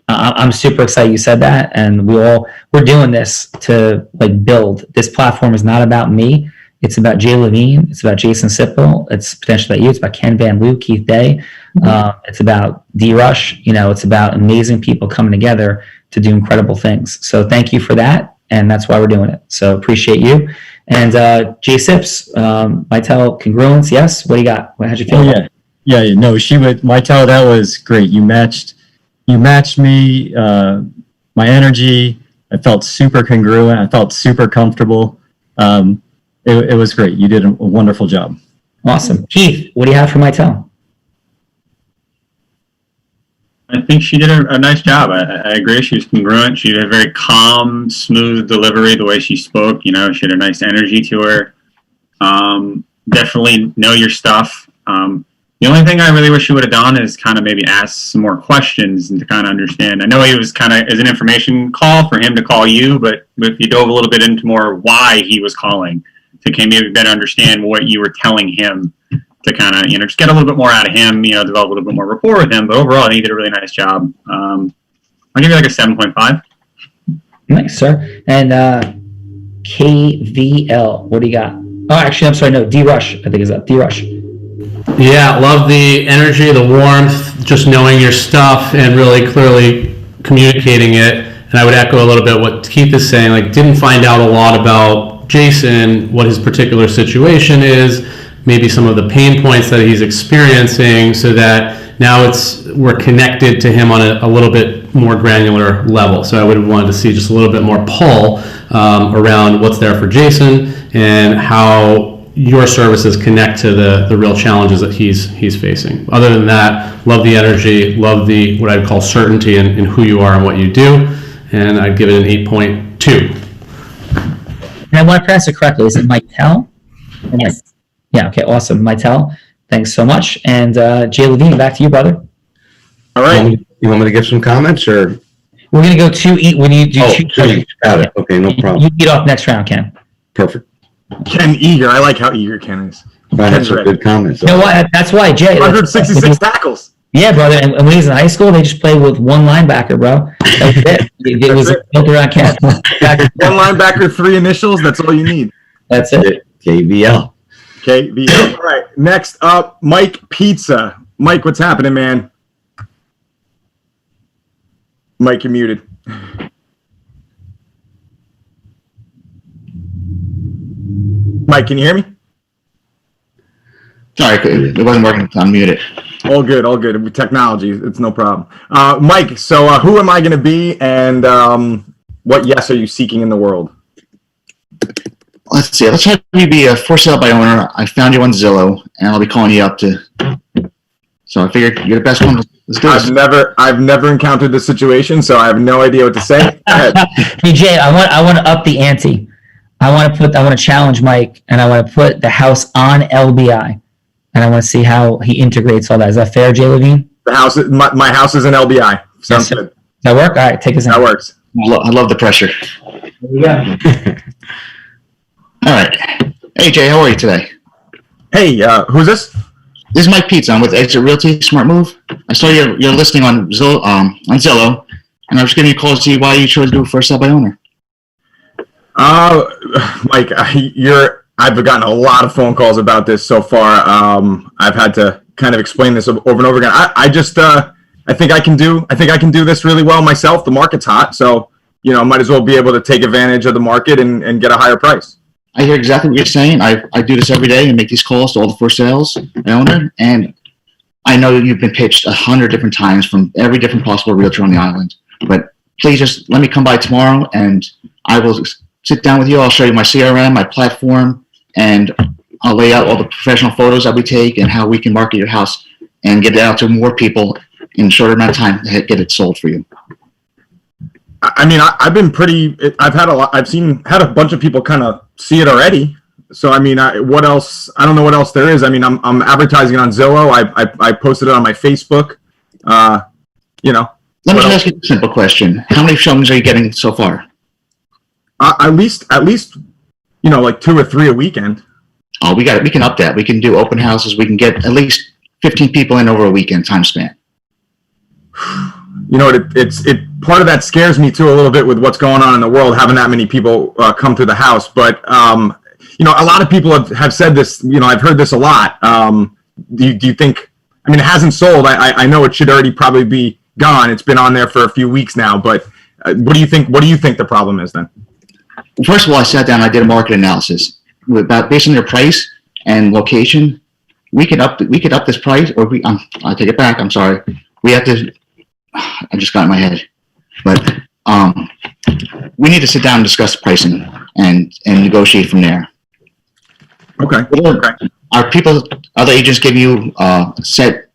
I'm super excited you said that, and we're doing this to build. This platform is not about me. It's about Jay Levine. It's about Jason Sipple. It's potentially about you. It's about Ken Van Loo, Keith Day. It's about D-Rush. It's about amazing people coming together to do incredible things. So thank you for that, and that's why we're doing it. So appreciate you. And Jay Sips, Maitel, congruence, yes? What do you got? How'd you feel? Yeah. No, Maitel, that was great. You matched me, my energy. I felt super congruent. I felt super comfortable. It was great. You did a wonderful job. Awesome. Keith, what do you have for Maitel? I think she did a nice job. I agree. She was congruent. She had a very calm, smooth delivery, the way she spoke. She had a nice energy to her. Definitely know your stuff. The only thing I really wish she would have done is kind of maybe ask some more questions and to kind of understand. I know he was kind of as an information call for him to call you, but if you dove a little bit into more why he was calling, to kind of maybe better understand what you were telling him, to kind of, just get a little bit more out of him, develop a little bit more rapport with him. But overall, I think he did a really nice job. I'll give you like a 7.5. Nice, sir. And KVL, what do you got? Oh, actually, I'm sorry, no, D-Rush, I think is up. D-Rush. Yeah, love the energy, the warmth, just knowing your stuff and really clearly communicating it. And I would echo a little bit what Keith is saying, didn't find out a lot about Jason, what his particular situation is, maybe some of the pain points that he's experiencing, so that now we're connected to him on a little bit more granular level. So I would have wanted to see just a little bit more pull around what's there for Jason and how your services connect to the real challenges that he's facing. Other than that, love the energy, love the what I'd call certainty in who you are and what you do, and I'd give it an 8.2. And I want to pronounce it correctly. Is it Mitel? Yes. Yeah, okay, awesome. Mitel, thanks so much. And Jay Levine, back to you, brother. All right. You want me to give some comments, or? We're going to go two eat when you do two. Got it. Okay, no problem. You lead off next round, Ken. Perfect. Ken eager. I like how eager Ken is. That's some good comments. You know what? That's why, Jay. 166 tackles. Yeah, brother. And when he was in high school, they just played with one linebacker, bro. That was it. It was built around Ken. One linebacker, 3 initials. That's all you need. That's it. KVL. KVL. All right. Next up, Mike Pizza. Mike, what's happening, man? Mike, you're muted. Mike, can you hear me? Sorry, it wasn't working. Unmuted. All good, all good. With technology, it's no problem. Mike, so who am I going to be, and what yes are you seeking in the world? Let's see. Let's have you be a for sale by owner. I found you on Zillow, and I'll be calling you up to. So I figured you're the best one. Let's do this. I've never encountered this situation, so I have no idea what to say. Hey Jay, I want to up the ante. I want to challenge Mike, and I want to put the house on LBI, and I want to see how he integrates all that. Is that fair, Jay Levine? The house, my house is an LBI. Sounds good. Does that work? All right, take us in. That works. I love the pressure. There we go. All right. Hey Jay, how are you today? Hey, who's this? This is Mike Pizza. I'm with Exit Realty. Smart Move. I saw your listing on Zillow, and I was giving you a call to see why you chose to do a first sale by owner. Mike, I've gotten a lot of phone calls about this so far. I've had to kind of explain this over and over again. I think I can do this really well myself. The market's hot, so might as well be able to take advantage of the market and get a higher price. I hear exactly what you're saying. I do this every day and make these calls to all the for sales by owner, and I know you've been pitched 100 different times from every different possible realtor on the island. But please just let me come by tomorrow, and I will sit down with you. I'll show you my CRM, my platform, and I'll lay out all the professional photos that we take and how we can market your house and get it out to more people in a shorter amount of time to get it sold for you. I mean, I've been pretty. I've had a bunch of people kind of see it already. So I mean, what else? I don't know what else there is. I mean, I'm advertising it on Zillow. I posted it on my Facebook. Let me just ask you a simple question: how many showings are you getting so far? At least, like 2 or 3 a weekend. Oh, we can up that. We can do open houses. We can get at least 15 people in over a weekend time span. It part of that scares me too a little bit with what's going on in the world, having that many people come to the house. But a lot of people have said this. I've heard this a lot. Do you think? I mean, it hasn't sold. I know it should already probably be gone. It's been on there for a few weeks now. But what do you think? What do you think the problem is then? First of all, I sat down. I did a market analysis based on your price and location. We could up this price, or I take it back. I'm sorry. We have to. I just got in my head, but we need to sit down and discuss the pricing and negotiate from there. Okay. Are other agents giving you set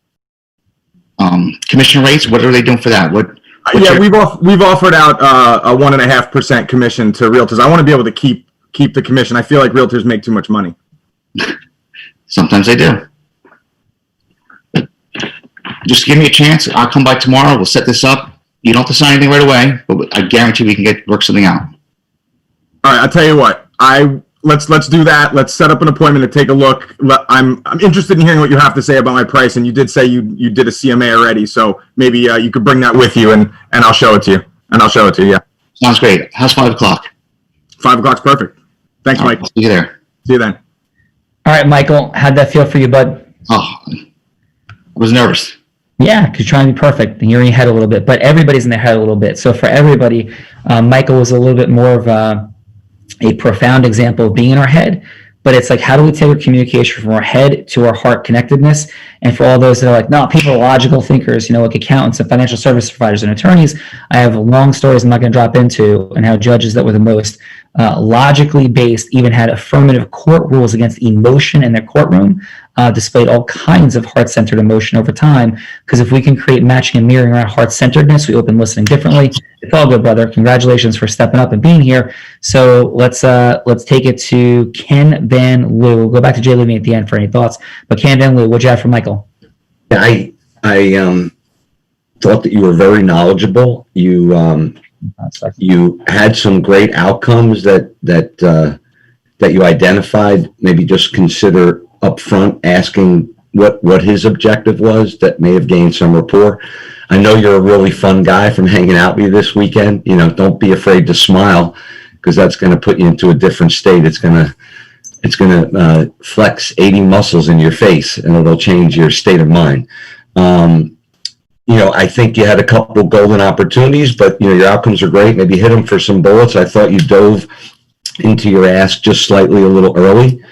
commission rates? What are they doing for that? We've offered out a 1.5% commission to realtors. I want to be able to keep the commission. I feel like realtors make too much money. Sometimes they do. Just give me a chance. I'll come by tomorrow. We'll set this up. You don't have to sign anything right away, but I guarantee we can work something out. All right, I'll tell you what. Let's do that. Let's set up an appointment to take a look. I'm interested in hearing what you have to say about my price. And you did say you did a CMA already, so maybe you could bring that with you, and I'll show it to you. Yeah. Sounds great. How's 5 o'clock? 5 o'clock's perfect. Thanks, Mike. See you there. See you then. All right, Michael, how'd that feel for you, bud? Oh, I was nervous. Yeah, because you're trying to be perfect, and you're in your head a little bit, but everybody's in their head a little bit. So for everybody, Michael was a little bit more of a profound example of being in our head, but it's like, how do we tailor communication from our head to our heart connectedness? And for all those that are like, no, people are logical thinkers, like accountants and financial service providers and attorneys, I have long stories I'm not going to drop into, and how judges that were the most logically based even had affirmative court rules against emotion in their courtroom, displayed all kinds of heart-centered emotion over time. Because if we can create matching and mirroring around heart-centeredness, we open listening differently. It's all good, brother. Congratulations for stepping up and being here. So let's take it to Ken Van Loo. We'll go back to Jay Levine at the end for any thoughts. But Ken Van Loo, what'd you have for Michael? I thought that you were very knowledgeable. You had some great outcomes that you identified. Maybe just consider upfront asking what his objective was. That may have gained some rapport. I know you're a really fun guy from hanging out with you this weekend. Don't be afraid to smile, because that's going to put you into a different state. It's going to flex 80 muscles in your face, and it'll change your state of mind. I think you had a couple golden opportunities, but your outcomes are great. Maybe hit them for some bullets. I thought you dove into your ask just slightly a little early,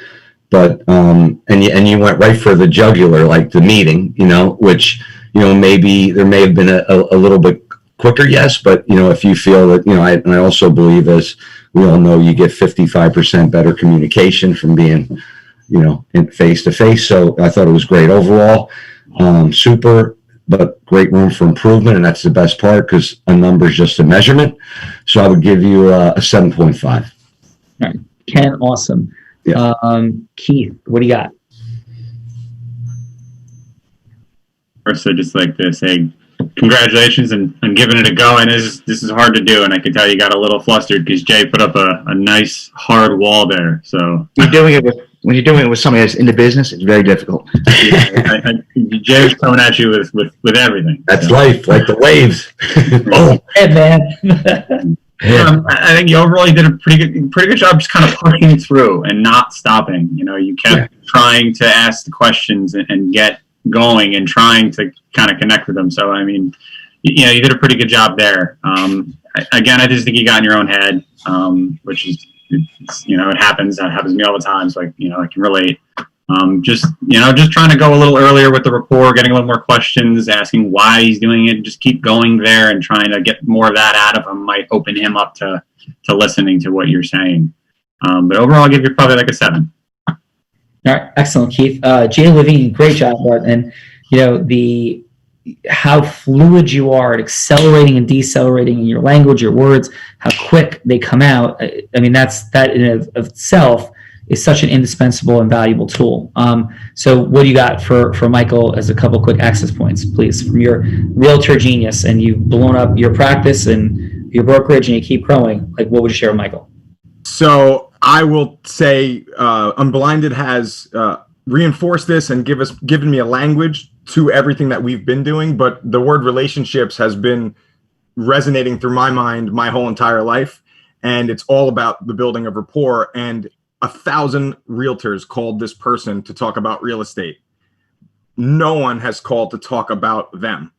but and you went right for the jugular, like the meeting, which maybe there may have been a little bit quicker, yes, but if you feel that, I also believe, as we all know, you get 55% better communication from being in face to face. So I thought it was great overall. Super, but great room for improvement, and that's the best part, because a number is just a measurement. So I would give you a 7.5. All right, Ken, awesome. Yeah. Keith, what do you got? First, I'd just like to say congratulations and giving it a go. And this is hard to do, and I can tell you got a little flustered because Jay put up a nice hard wall there. So when you're doing it with somebody that's in the business, it's very difficult. Jay was coming at you with everything. That's life, like the waves. Oh, hey, man. I think you overall did a pretty good job just kind of pushing through and not stopping. You kept trying to ask the questions and get going and trying to kind of connect with them. So, I mean, you did a pretty good job there. Again, I just think you got in your own head, which is, it happens. That happens to me all the time. So, I can relate. Just trying to go a little earlier with the rapport, getting a little more questions, asking why he's doing it. Just keep going there and trying to get more of that out of him might open him up to listening to what you're saying. But overall, I'll give you probably like a 7. All right, excellent, Keith. Jay Levine, great job, Bart. And how fluid you are at accelerating and decelerating in your language, your words, how quick they come out. I mean, that in of itself is such an indispensable and valuable tool. So what do you got for Michael as a couple quick access points, please, from your realtor genius, and you've blown up your practice and your brokerage and you keep growing? Like, what would you share with Michael? So I will say Unblinded has reinforced this and given me a language to everything that we've been doing, but the word relationships has been resonating through my mind my whole entire life, and it's all about the building of rapport. And 1,000 realtors called this person to talk about real estate. No one has called to talk about them.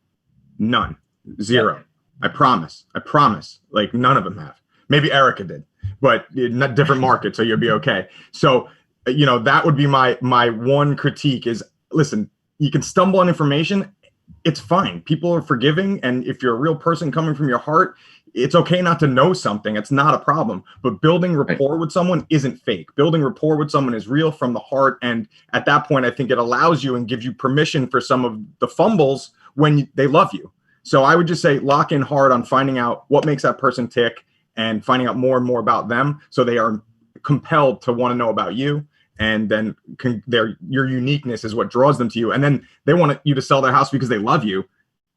None. Zero. I promise. Like, none of them have. Maybe Erica did, but not different market, so you'll be okay. So, that would be my one critique is, listen, you can stumble on information. It's fine. People are forgiving. And if you're a real person coming from your heart, it's okay not to know something. It's not a problem. But building rapport with someone isn't fake. Building rapport with someone is real from the heart. And at that point, I think it allows you and gives you permission for some of the fumbles when they love you. So I would just say lock in hard on finding out what makes that person tick and finding out more and more about them, so they are compelled to want to know about you. And then your uniqueness is what draws them to you. And then they want you to sell their house because they love you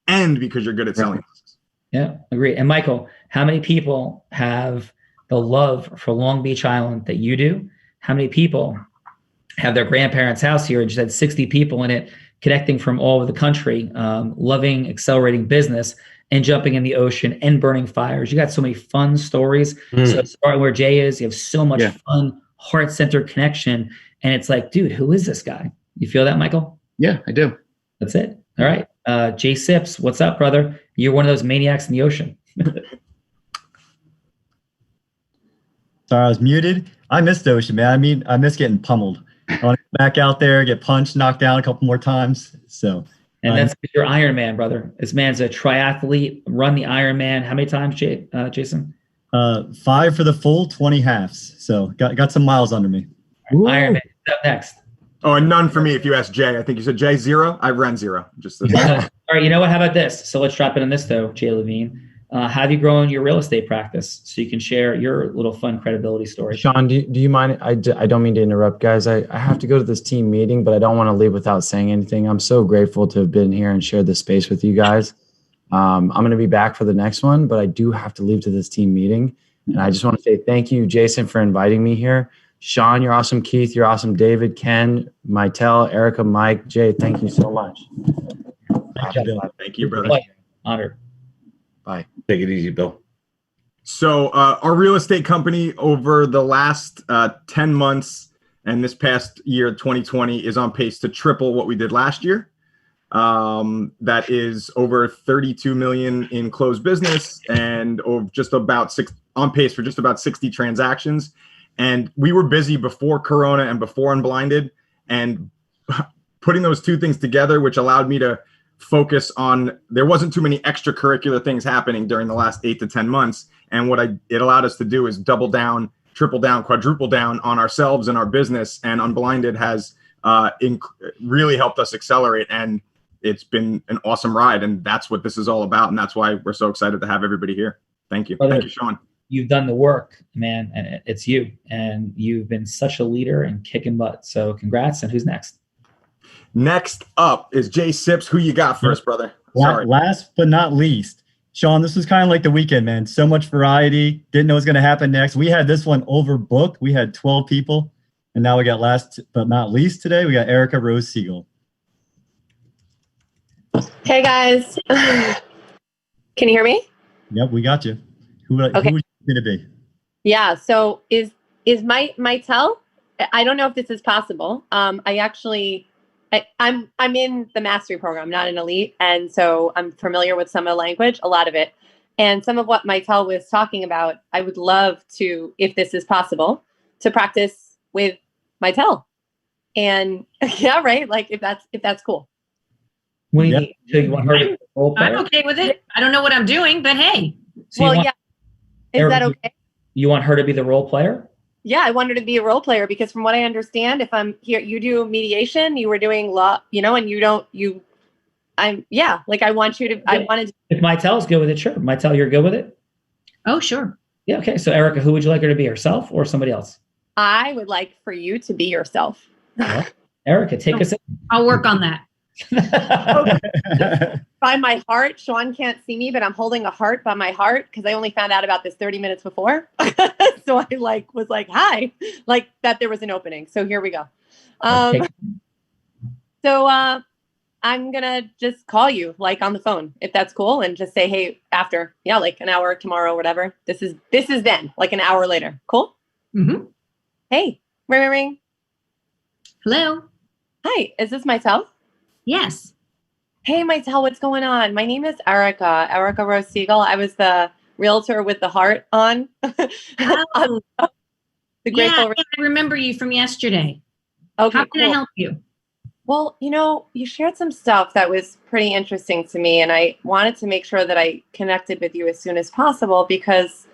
and because you're good at selling houses. Yeah, agree. And Michael, how many people have the love for Long Beach Island that you do? How many people have their grandparents' house here and just had 60 people in it, connecting from all over the country, loving, accelerating business, and jumping in the ocean and burning fires? You got so many fun stories. So starting where Jay is, you have so much fun, heart-centered connection. And it's like, dude, who is this guy? You feel that, Michael? Yeah, I do. That's it. All right. Jay Sips, what's up, brother? You're one of those maniacs in the ocean. Sorry, I was muted. I miss the ocean, man. I mean, I miss getting pummeled. I want to go back out there, get punched, knocked down a couple more times. So, And that's your Iron Man, brother. This man's a triathlete, run the Iron Man. How many times, Jason? 5 for the full, 20 halves. So got some miles under me. Right, Iron Man. What's up next? Oh, and none for me if you ask Jay. I think you said Jay 0. I ran 0. Just All right, you know what? How about this? So let's drop it on this, though, Jay Levine. Have you grown your real estate practice so you can share your little fun credibility story? Sean, do you mind? I don't mean to interrupt, guys. I have to go to this team meeting, but I don't want to leave without saying anything. I'm so grateful to have been here and shared this space with you guys. I'm going to be back for the next one, but I do have to leave to this team meeting. And I just want to say thank you, Jason, for inviting me here. Sean, you're awesome. Keith, you're awesome. David, Ken, Mytel, Erica, Mike, Jay, thank you so much. Thank you, brother. Honored. Bye. Take it easy, Bill. So our real estate company over the last 10 months and this past year, 2020, is on pace to triple what we did last year. That is over 32 million in closed business and on pace for just about 60 transactions. And we were busy before Corona and before Unblinded, and putting those two things together, which allowed me to focus on, there wasn't too many extracurricular things happening during the last 8 to 10 months. And what it allowed us to do is double down, triple down, quadruple down on ourselves and our business. And Unblinded has really helped us accelerate. And it's been an awesome ride. And that's what this is all about. And that's why we're so excited to have everybody here. Thank you. Brother, thank you, Sean. You've done the work, man, and it's you. And you've been such a leader and kicking butt. So congrats. And who's next? Next up is Jay Sips. Who you got first, brother? Sorry. Last but not least, Sean, this was kind of like the weekend, man. So much variety. Didn't know what was going to happen next. We had this one overbooked. We had 12 people. And now we got last but not least today, we got Erica Rose Siegel. Hey, guys. Can you hear me? Yep, we got you. Who was you going to be? Yeah. So is Mytel? I don't know if this is possible. I'm in the mastery program, not an elite, and so I'm familiar with some of the language, a lot of it, and some of what Mytel was talking about. I would love to, if this is possible, to practice with Mytel. And yeah, right. Like if that's cool. What do you need? So you want her to be the role player? I'm okay with it. I don't know what I'm doing, but hey. So yeah. Is that okay? You want her to be the role player? Yeah, I want her to be a role player because from what I understand, if I'm here, you do mediation, you were doing law, and I want you to, I wanted to. If Mytel's good with it, sure. Mytel, you're good with it? Oh, sure. Yeah, okay. So Erica, who would you like her to be, herself or somebody else? I would like for you to be yourself. Well, Erica, take us in. I'll work on that. By my heart, Sean can't see me, but I'm holding a heart by my heart because I only found out about this 30 minutes before. So I was like, hi, like that there was an opening. So here we go. So I'm gonna just call you like on the phone if that's cool and just say, hey, after, like an hour tomorrow, whatever. This is then like an hour later. Cool. Mm-hmm. Hey, ring, ring, ring. Hello. Hi, is this Mytel? Yes. Hey, Mytel, what's going on? My name is Erica Rose Siegel. I was the realtor with the heart on. Oh. I remember you from yesterday. Okay, how can I help you? Well, you shared some stuff that was pretty interesting to me, and I wanted to make sure that I connected with you as soon as possible because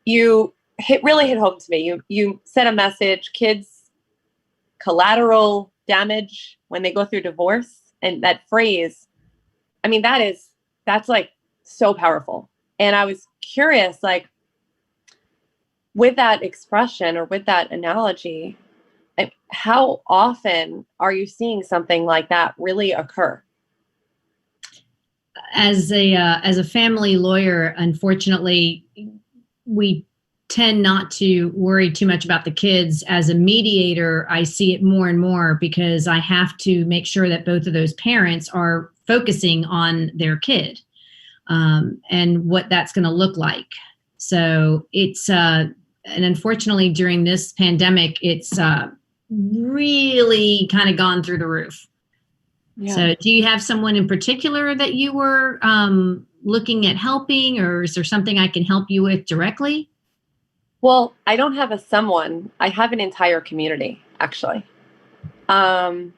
you really hit home to me. You sent a message, kids, collateral damage when they go through divorce. And that phrase, I mean, that's like so powerful. And I was curious, like with that expression or with that analogy, how often are you seeing something like that really occur? As a family lawyer, unfortunately, we tend not to worry too much about the kids. As a mediator, I see it more and more because I have to make sure that both of those parents are focusing on their kid and what that's going to look like. So it's, and unfortunately during this pandemic, it's really kind of gone through the roof. Yeah. So do you have someone in particular that you were looking at helping, or is there something I can help you with directly? Well, I don't have a someone. I have an entire community, actually. And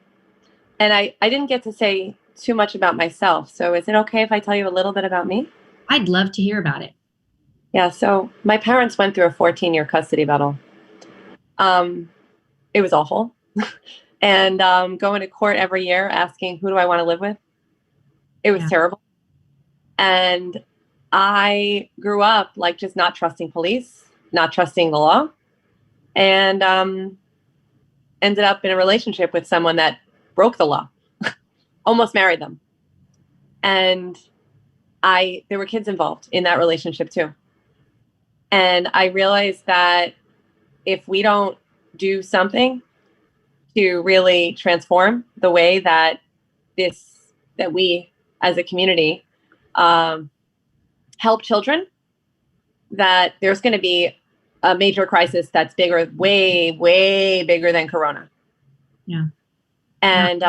I didn't get to say too much about myself. So is it okay if I tell you a little bit about me? I'd love to hear about it. Yeah, so my parents went through a 14-year custody battle. It was awful. And going to court every year asking, who do I want to live with? It was terrible. And I grew up like just not trusting police, not trusting the law, and ended up in a relationship with someone that broke the law, almost married them. And there were kids involved in that relationship too. And I realized that if we don't do something to really transform the way that we as a community help children, that there's going to be a major crisis that's bigger, way, way bigger than Corona. Yeah. And,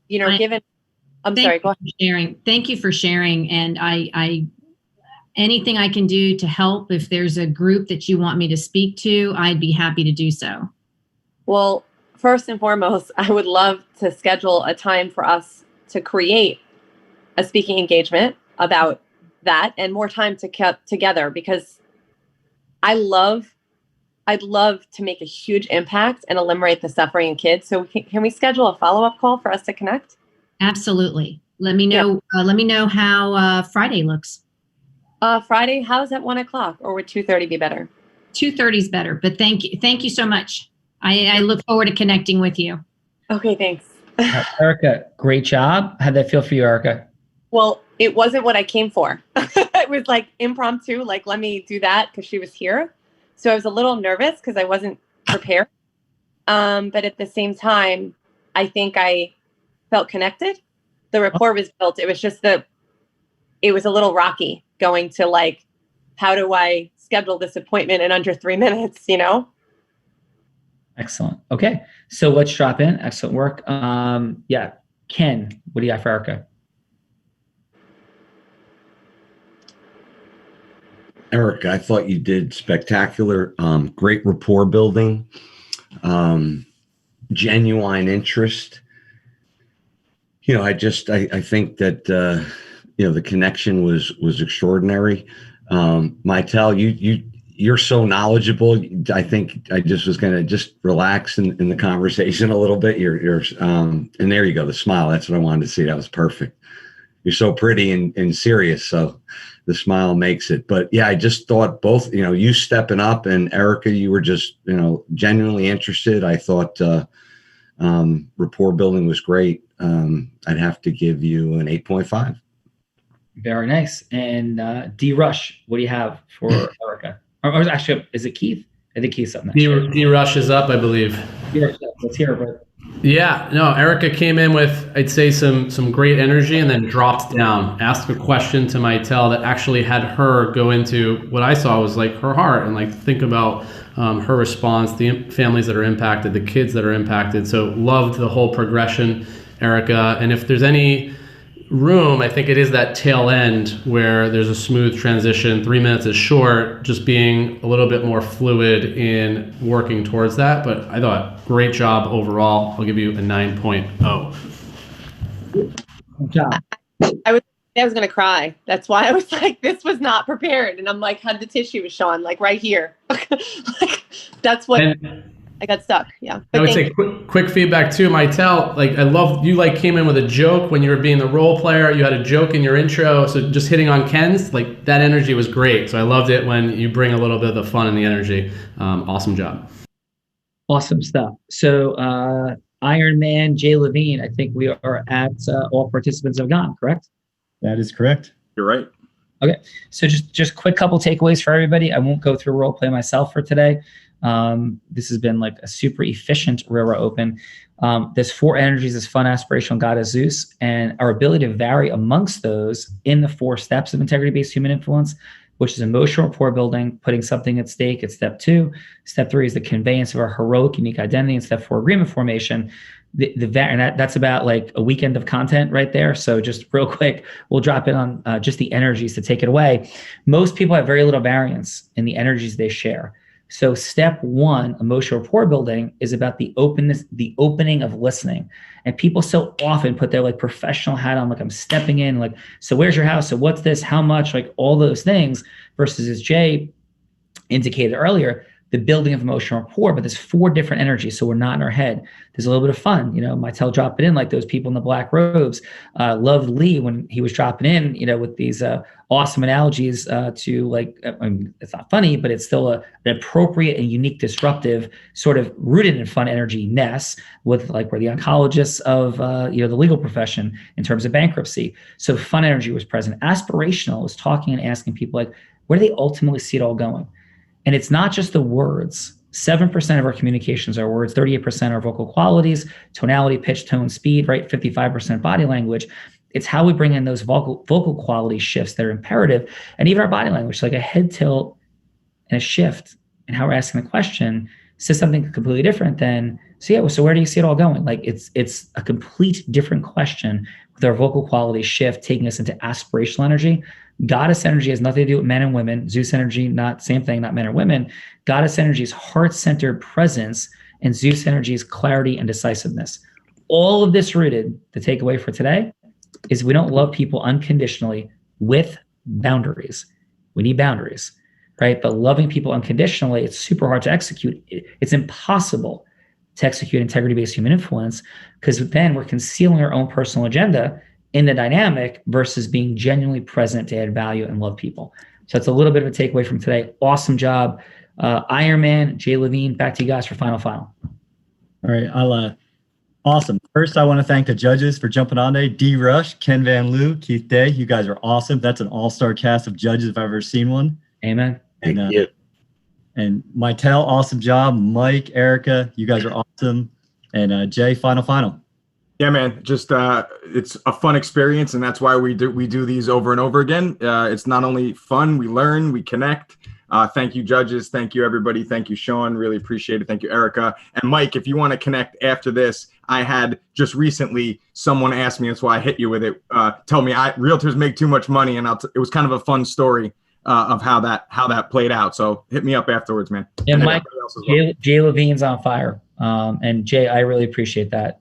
given, I'm sorry, go ahead. Thank you for sharing. And I anything I can do to help, if there's a group that you want me to speak to, I'd be happy to do so. Well, first and foremost, I would love to schedule a time for us to create a speaking engagement about that and more time to get together, because I'd love to make a huge impact and eliminate the suffering in kids. So can we schedule a follow-up call for us to connect? Absolutely. Let me know. Let me know how Friday looks. Friday, how's at 1:00, or would 2:30 be better? 2:30 is better, but thank you so much. I look forward to connecting with you. Okay, thanks. Erica, great job. How'd that feel for you, Erica? Well, it wasn't what I came for. It was like impromptu, like, let me do that because she was here. So I was a little nervous because I wasn't prepared. But at the same time, I think I felt connected. The rapport was built. It was just it was a little rocky going to like, how do I schedule this appointment in under 3 minutes, Excellent. Okay. So let's drop in. Excellent work. Ken, what do you got for Erica? Eric, I thought you did spectacular. Great rapport building, genuine interest. I think that the connection was extraordinary. Maitel, you're so knowledgeable. I think I just was gonna just relax in the conversation a little bit. You're and there you go, the smile. That's what I wanted to see. That was perfect. You're so pretty and serious, so the smile makes it. But yeah, I just thought both, you stepping up, and Erica, you were just, genuinely interested. I thought rapport building was great. I'd have to give you an 8.5. Very nice. And D Rush, what do you have for Erica? Or actually, is it Keith? I think Keith's up next. D Rush is up, I believe. Let's hear it. Yeah, no, Erica came in with, I'd say, some great energy, and then dropped down, asked a question to Maitel that actually had her go into what I saw was like her heart, and like think about her response, the families that are impacted, the kids that are impacted. So loved the whole progression, Erica. And if there's any room, I think it is that tail end where there's a smooth transition. 3 minutes is short, just being a little bit more fluid in working towards that. But I thought great job overall. I'll give you a 9.0. Good job. I was going to cry. That's why I was like, this was not prepared. And I'm like, had the tissue, Sean, like right here. That's what I got stuck. Yeah. I would say quick feedback too, Maitel. Like, I love you. Like, came in with a joke when you were being the role player. You had a joke in your intro. So just hitting on Ken's, like that energy was great. So I loved it when you bring a little bit of the fun and the energy. Awesome job. Awesome stuff. So Iron Man, Jay Levine, I think we are at all participants have gone, correct? That is correct. You're right. Okay. So just quick couple takeaways for everybody. I won't go through role play myself for today. This has been like a super efficient Rara Open. There's 4 energies: this fun, aspirational, goddess, Zeus, and our ability to vary amongst those in the 4 steps of integrity-based human influence, which is emotional rapport building, putting something at stake at step 2. Step 3 is the conveyance of our heroic, unique identity, and step 4, agreement formation. That's about like a weekend of content right there. So just real quick, we'll drop in on just the energies to take it away. Most people have very little variance in the energies they share. So step one, emotional rapport building, is about the openness, the opening of listening. And people so often put their like professional hat on, like I'm stepping in, like, so where's your house? So what's this? How much? Like all those things, versus, as Jay indicated earlier, the building of emotional rapport. But there's 4 different energies, so we're not in our head. There's a little bit of fun, Mytel dropping in, like those people in the black robes. Loved Lee when he was dropping in, with these awesome analogies to like, it's not funny, but it's still an appropriate and unique, disruptive, sort of rooted in fun energy ness, with like we're the oncologists of the legal profession in terms of bankruptcy. So fun energy was present. Aspirational was talking and asking people like, where do they ultimately see it all going? And it's not just the words. 7% of our communications are words, 38% are vocal qualities, tonality, pitch, tone, speed, right? 55% body language. It's how we bring in those vocal quality shifts that are imperative, and even our body language, like a head tilt and a shift, and how we're asking the question says something completely different than, so where do you see it all going? Like it's a complete different question with our vocal quality shift, taking us into aspirational energy. Goddess energy has nothing to do with men and women. Zeus energy, not same thing, not men or women. Goddess energy is heart-centered presence, and Zeus energy is clarity and decisiveness. All of this rooted, the takeaway for today, is we don't love people unconditionally with boundaries. We need boundaries, right? But loving people unconditionally, it's super hard to execute. It's impossible to execute integrity-based human influence, because then we're concealing our own personal agenda in the dynamic versus being genuinely present to add value and love people. So it's a little bit of a takeaway from today. Awesome job. Iron Man, Jay Levine, back to you guys for final. All right, awesome. First, I want to thank the judges for jumping on today. D. Rush, Ken Van Loo, Keith Day. You guys are awesome. That's an all-star cast of judges if I've ever seen one. Amen. Thank you. And Mytel, awesome job. Mike, Erica, you guys are awesome. And Jay, final. Yeah, man, just it's a fun experience, and that's why we do these over and over again. It's not only fun, we learn, we connect. Thank you, judges. Thank you, everybody. Thank you, Sean. Really appreciate it. Thank you, Erica. And Mike, if you want to connect after this, I had just recently someone asked me, that's why I hit you with it, tell me realtors make too much money, and it was kind of a fun story of how that played out. So hit me up afterwards, man. Yeah, Mike, Jay Levine's on fire. And Jay, I really appreciate that.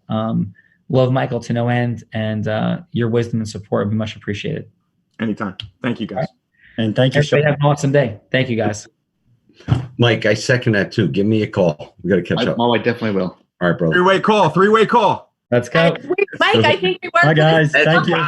Love Michael to no end, and your wisdom and support would be much appreciated. Anytime. Thank you, guys. Right. And thank you, Sean. Have an awesome day. Thank you, guys. Mike, I second that too. Give me a call. We got to catch up. Oh, I definitely will. All right, brother. Three-way call. Let's go. Mike, I think we worked. Bye, guys. Thank you.